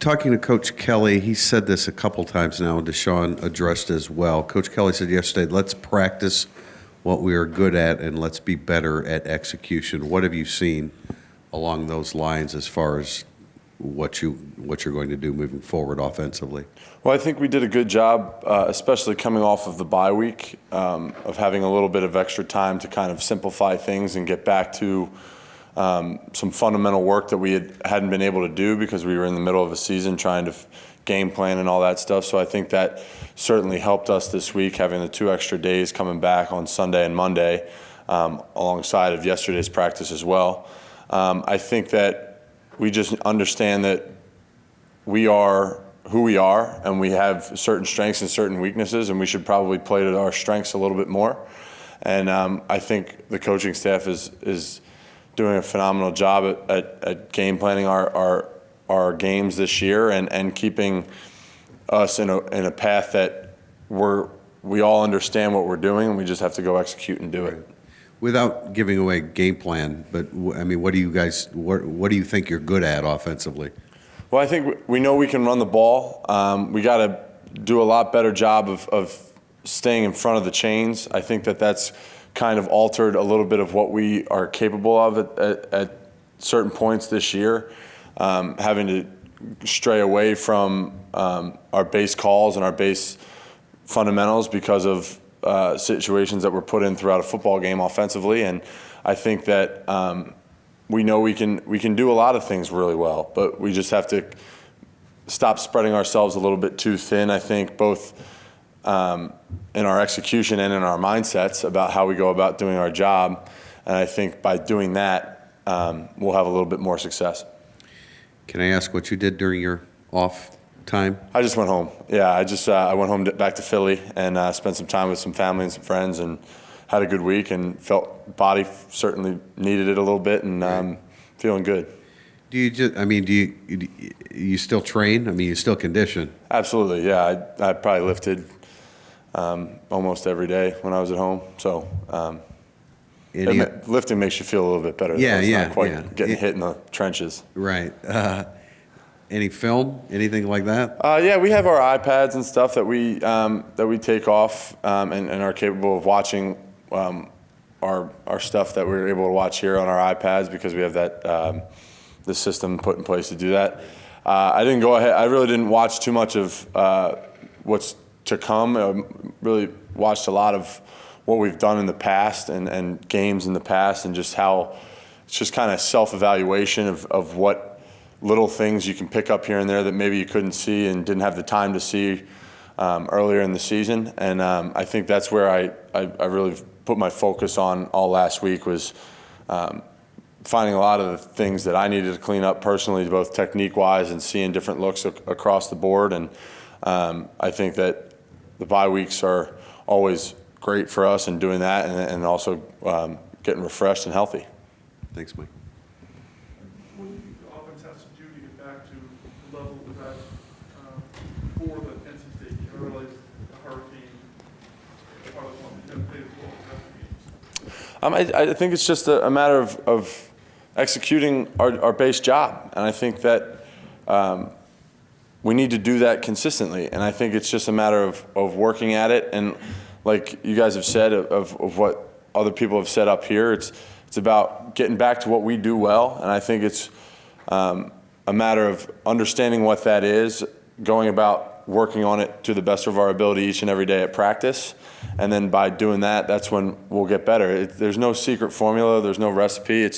talking to Coach Kelly, he said this a couple times now, and Deshaun addressed as well. Coach Kelly said yesterday, let's practice what we are good at and let's be better at execution. What have you seen along those lines as far as what you're going to do moving forward offensively? Well, I think we did a good job, especially coming off of the bye week, of having a little bit of extra time to kind of simplify things and get back to some fundamental work that we hadn't been able to do because we were in the middle of a season trying to game plan and all that stuff. So I think that certainly helped us this week, having the 2 extra days coming back on Sunday and Monday, alongside of yesterday's practice as well. I think that we just understand that we are who we are and we have certain strengths and certain weaknesses, and we should probably play to our strengths a little bit more. And I think the coaching staff is doing a phenomenal job at game planning our games this year and keeping us in a path that we all understand what we're doing, and we just have to go execute and do it. Without giving away game plan, but I mean, what do you think you're good at offensively? Well, I think we know we can run the ball. We got to do a lot better job of staying in front of the chains. I think that's kind of altered a little bit of what we are capable of at certain points this year, having to stray away from our base calls and our base fundamentals because of situations that were put in throughout a football game offensively. And I think that we know we can do a lot of things really well, but we just have to stop spreading ourselves a little bit too thin, I think, both in our execution and in our mindsets about how we go about doing our job. And I think by doing that, we'll have a little bit more success. Can I ask what you did during your off time? I just went home. Yeah, I went home back to Philly and spent some time with some family and some friends and had a good week and felt body certainly needed it a little bit and feeling good. Do you still train? I mean, you still condition? Absolutely, yeah. I probably lifted almost every day when I was at home. So lifting makes you feel a little bit better. Yeah, it's not quite getting hit in the trenches. Right. Any film, anything like that? Yeah, we have our iPads and stuff that we take off and are capable of watching our stuff that we're able to watch here on our iPads because we have that the system put in place to do that. I didn't go ahead. I really didn't watch too much of what's to come. I really watched a lot of what we've done in the past and games in the past, and just how it's just kind of self-evaluation of what little things you can pick up here and there that maybe you couldn't see and didn't have the time to see earlier in the season. And I think that's where I really put my focus on all last week, was finding a lot of the things that I needed to clean up personally, both technique-wise and seeing different looks across the board. And I think that the bye weeks are always great for us in doing that, and also getting refreshed and healthy. Thanks, Mike. What do you think the offense has to do to get back to the level it was at before the NC State game? I realize the Hurricane probably wanted to play as well as the games. I think it's just a matter of executing our base job, and I think that we need to do that consistently. And I think it's just a matter of working at it. And like you guys have said, of what other people have said up here, it's about getting back to what we do well. And I think it's a matter of understanding what that is, going about working on it to the best of our ability each and every day at practice. And then by doing that, that's when we'll get better. There's no secret formula. There's no recipe.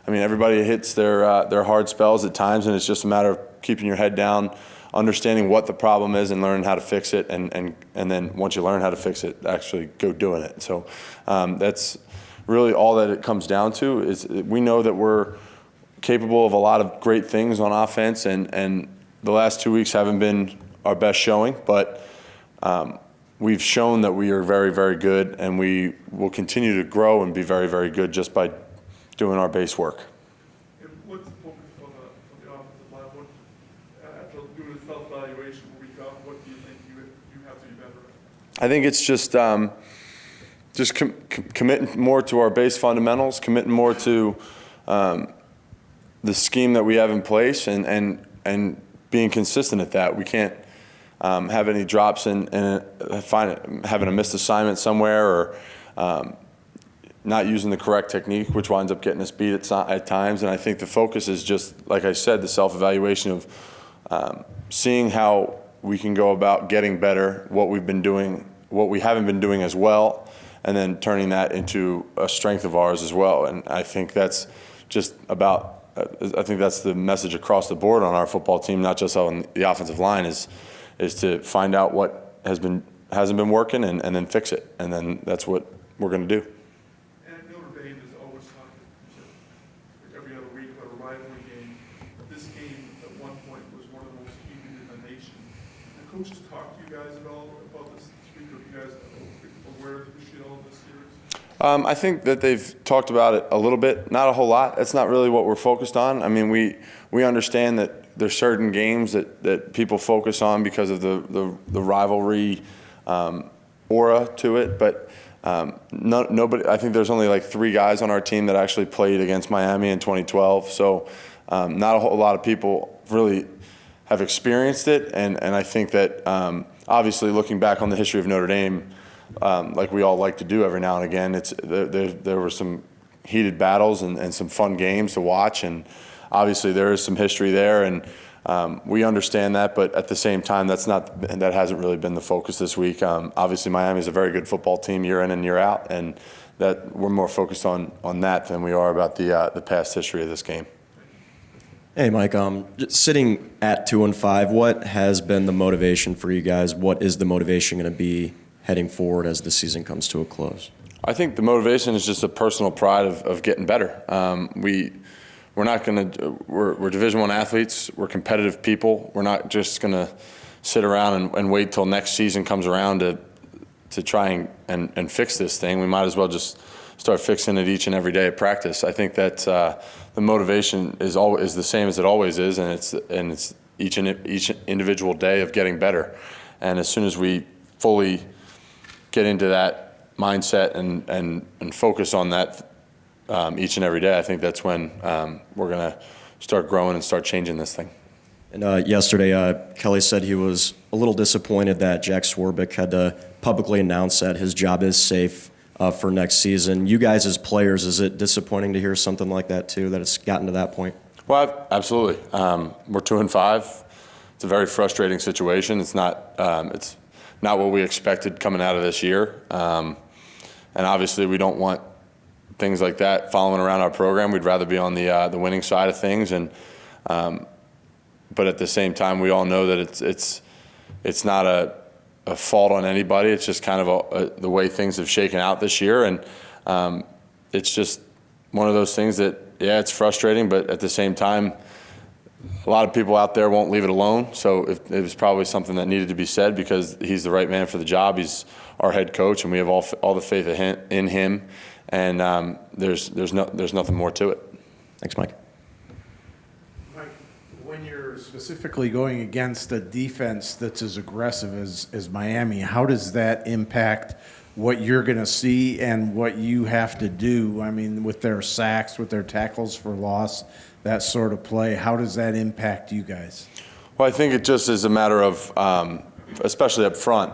Everybody hits their hard spells at times, and it's just a matter of keeping your head down, understanding what the problem is and learning how to fix it. And then once you learn how to fix it, actually go doing it. So that's really all that it comes down to. Is we know that we're capable of a lot of great things on offense, and the last 2 weeks haven't been our best showing, but we've shown that we are very, very good, and we will continue to grow and be very, very good just by doing our base work. And what's the focus for the offensive line? After doing a self-evaluation week up, what do you think you have to be better at? I think it's just committing more to our base fundamentals, committing more to the scheme that we have in place, and being consistent at that. We can't have any drops in having a missed assignment somewhere, or not using the correct technique, which winds up getting us beat at times. And I think the focus is just, like I said, the self-evaluation of seeing how we can go about getting better, what we've been doing, what we haven't been doing as well, and then turning that into a strength of ours as well. And I think that's just about, I think that's the message across the board on our football team, not just on the offensive line, is to find out what hasn't been working and then fix it. And then that's what we're going to do. And Notre Dame is always talking every other week about a rivalry game. This game at one point was one of the most heated in the nation. The coaches talk to you guys at all about this week, or you guys aware of the issue at all this series? I think that they've talked about it a little bit, not a whole lot. That's not really what we're focused on. I mean, we understand that there's certain games that people focus on because of the rivalry aura to it, but nobody. I think there's only like 3 guys on our team that actually played against Miami in 2012. So not a whole lot of people really have experienced it, and I think that obviously looking back on the history of Notre Dame, like we all like to do every now and again, there were some heated battles and some fun games to watch, and obviously there is some history there, and we understand that, but at the same time, that hasn't really been the focus this week. Obviously, Miami is a very good football team year in and year out, and that we're more focused on that than we are about the past history of this game. Hey, Mike. Just sitting at 2-5, what has been the motivation for you guys? What is the motivation going to be heading forward as the season comes to a close? I think the motivation is just a personal pride of getting better. We're not going to. We're Division I athletes. We're competitive people. We're not just going to sit around and wait till next season comes around to try and fix this thing. We might as well just start fixing it each and every day at practice. I think that the motivation is the same as it always is, and it's each individual day of getting better. And as soon as we fully get into that mindset and focus on that each and every day, I think that's when we're going to start growing and start changing this thing. And yesterday, Kelly said he was a little disappointed that Jack Swarbrick had to publicly announce that his job is safe for next season. You guys as players, is it disappointing to hear something like that too, that it's gotten to that point? Well, absolutely. We're 2-5. It's a very frustrating situation. It's not what we expected coming out of this year. And obviously we don't want things like that following around our program. We'd rather be on the winning side of things. And but at the same time, we all know that it's not a fault on anybody. It's just kind of the way things have shaken out this year. And it's just one of those things that, yeah, it's frustrating, but at the same time, a lot of people out there won't leave it alone. So it was probably something that needed to be said, because he's the right man for the job. He's our head coach, and we have all the faith in him. And there's nothing more to it. Thanks, Mike. Mike, when you're specifically going against a defense that's as aggressive as Miami, how does that impact what you're going to see and what you have to do? I mean, with their sacks, with their tackles for loss, that sort of play, how does that impact you guys? Well, I think it just is a matter of, especially up front,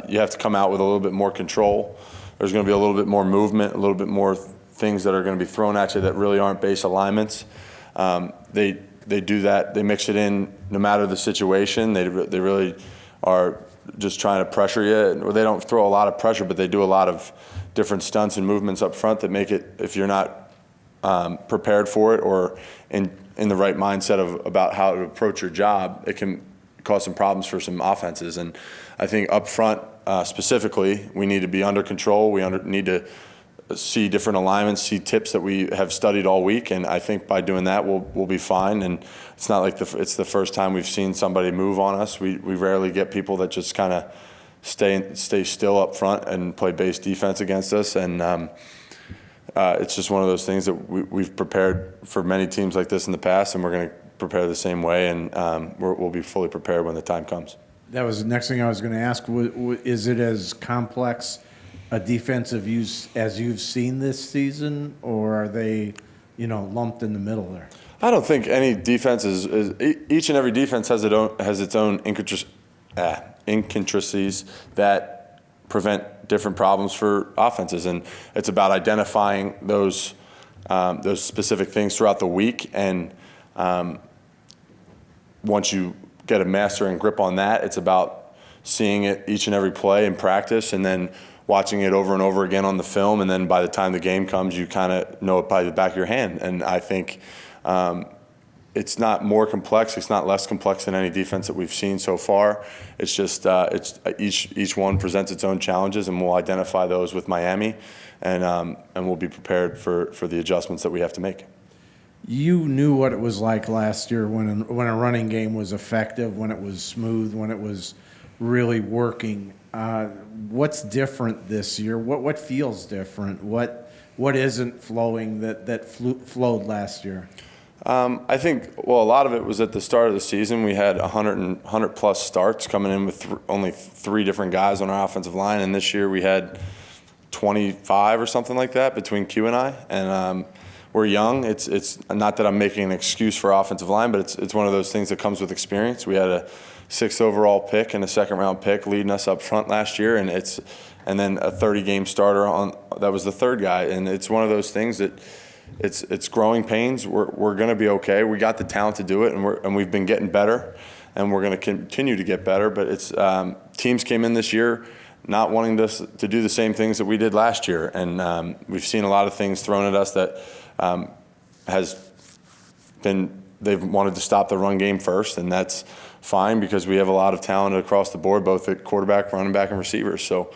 you have to come out with a little bit more control. There's going to be a little bit more movement, a little bit more things that are going to be thrown at you that really aren't base alignments. They do that. They mix it in no matter the situation. They really are just trying to pressure you. They don't throw a lot of pressure, but they do a lot of different stunts and movements up front that make it, if you're not prepared for it or in the right mindset about how to approach your job, it can cause some problems for some offenses. And I think up front, specifically, we need to be under control. We need to see different alignments, see tips that we have studied all week, and I think by doing that, we'll be fine. And it's not like it's the first time we've seen somebody move on us. We rarely get people that just kind of stay still up front and play base defense against us. And it's just one of those things that we've prepared for many teams like this in the past, and we're going to prepare the same way, and we'll be fully prepared when the time comes. That was the next thing I was going to ask. Is it as complex a defensive use as you've seen this season, or are they, lumped in the middle there? I don't think any defense each and every defense has its own intricacies that prevent different problems for offenses, and it's about identifying those specific things throughout the week. And once you get a master and grip on that, it's about seeing it each and every play in practice, and then watching it over and over again on the film. And then by the time the game comes, you kind of know it by the back of your hand. And I think it's not more complex. It's not less complex than any defense that we've seen so far. It's just each one presents its own challenges, and we'll identify those with Miami, and we'll be prepared for the adjustments that we have to make. You knew what it was like last year when a running game was effective, when it was smooth, when it was really working. What's different this year? What feels different? What isn't flowing that flowed last year? I think, well, a lot of it was at the start of the season. We had 100 plus starts coming in with only 3 different guys on our offensive line, and this year we had 25 or something like that between Q and I. And we're young. It's not that I'm making an excuse for offensive line, but it's one of those things that comes with experience. We had a 6th overall pick and a 2nd round pick leading us up front last year, and then a 30-game starter that was the 3rd guy. And it's one of those things that it's growing pains. We're going to be okay. We got the talent to do it, and we've been getting better, and we're going to continue to get better. But it's teams came in this year not wanting to do the same things that we did last year, and we've seen a lot of things thrown at us that they've wanted to stop the run game first, and that's fine because we have a lot of talent across the board, both at quarterback, running back, and receivers. So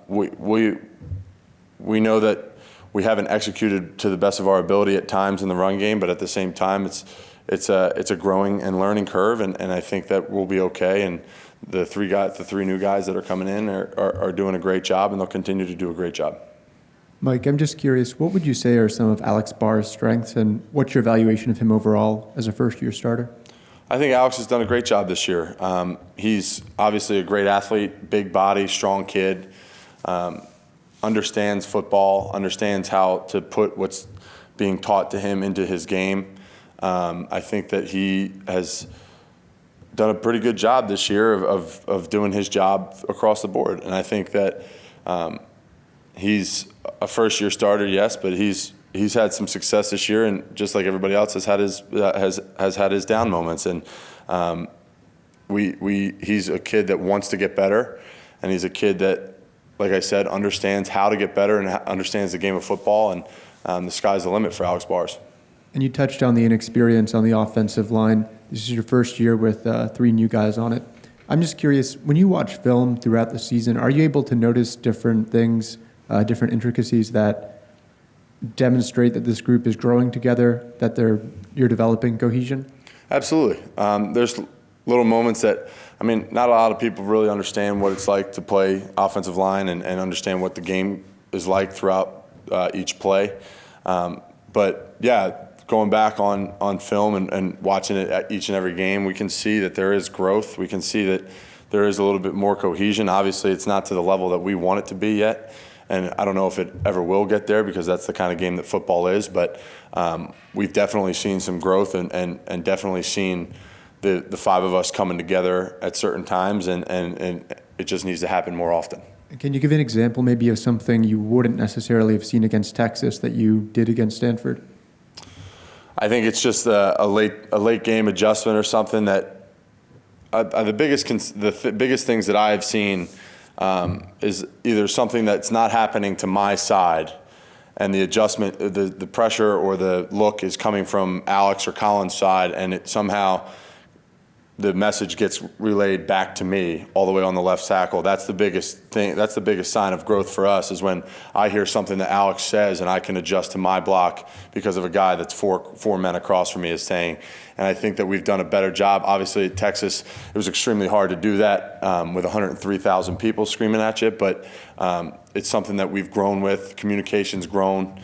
we know that we haven't executed to the best of our ability at times in the run game, but at the same time, it's a growing and learning curve, and I think that we'll be okay. And the 3 new guys that are coming in are doing a great job, and they'll continue to do a great job. Mike, I'm just curious, what would you say are some of Alex Barr's strengths, and what's your evaluation of him overall as a first-year starter? I think Alex has done a great job this year. He's obviously a great athlete, big body, strong kid, understands football, understands how to put what's being taught to him into his game. I think that he has done a pretty good job this year of doing his job across the board. And I think that he's a first-year starter, yes, but he's had some success this year, and just like everybody else has had his down moments. And he's a kid that wants to get better, and he's a kid that, like I said, understands how to get better and understands the game of football. And the sky's the limit for Alex Bars. And you touched on the inexperience on the offensive line. This is your first year with 3 new guys on it. I'm just curious, when you watch film throughout the season, are you able to notice different things, different intricacies that demonstrate that this group is growing together, that you're developing cohesion? Absolutely. There's little moments that, not a lot of people really understand what it's like to play offensive line and understand what the game is like throughout each play. But yeah, going back on film and watching it at each and every game, we can see that there is growth. We can see that there is a little bit more cohesion. Obviously, it's not to the level that we want it to be yet, and I don't know if it ever will get there because that's the kind of game that football is. But we've definitely seen some growth and definitely seen the 5 of us coming together at certain times, and it just needs to happen more often. Can you give an example maybe of something you wouldn't necessarily have seen against Texas that you did against Stanford? I think it's just a late game adjustment or something that the biggest things that I've seen is either something that's not happening to my side, and the adjustment, the pressure or the look is coming from Alex or Colin's side, and it somehow the message gets relayed back to me all the way on the left tackle. That's the biggest thing. That's the biggest sign of growth for us, is when I hear something that Alex says and I can adjust to my block because of a guy that's four men across from me is saying. And I think that we've done a better job. Obviously at Texas, it was extremely hard to do that with 103,000 people screaming at you, but it's something that we've grown with. Communication's grown.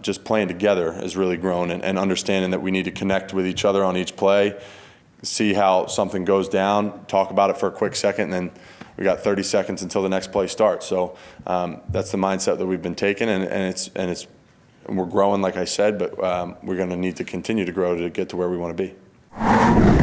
Just playing together has really grown, and understanding that we need to connect with each other on each play, see how something goes down, talk about it for a quick second, and then we got 30 seconds until the next play starts. So that's the mindset that we've been taking, and it's we're growing, like I said, but we're going to need to continue to grow to get to where we want to be.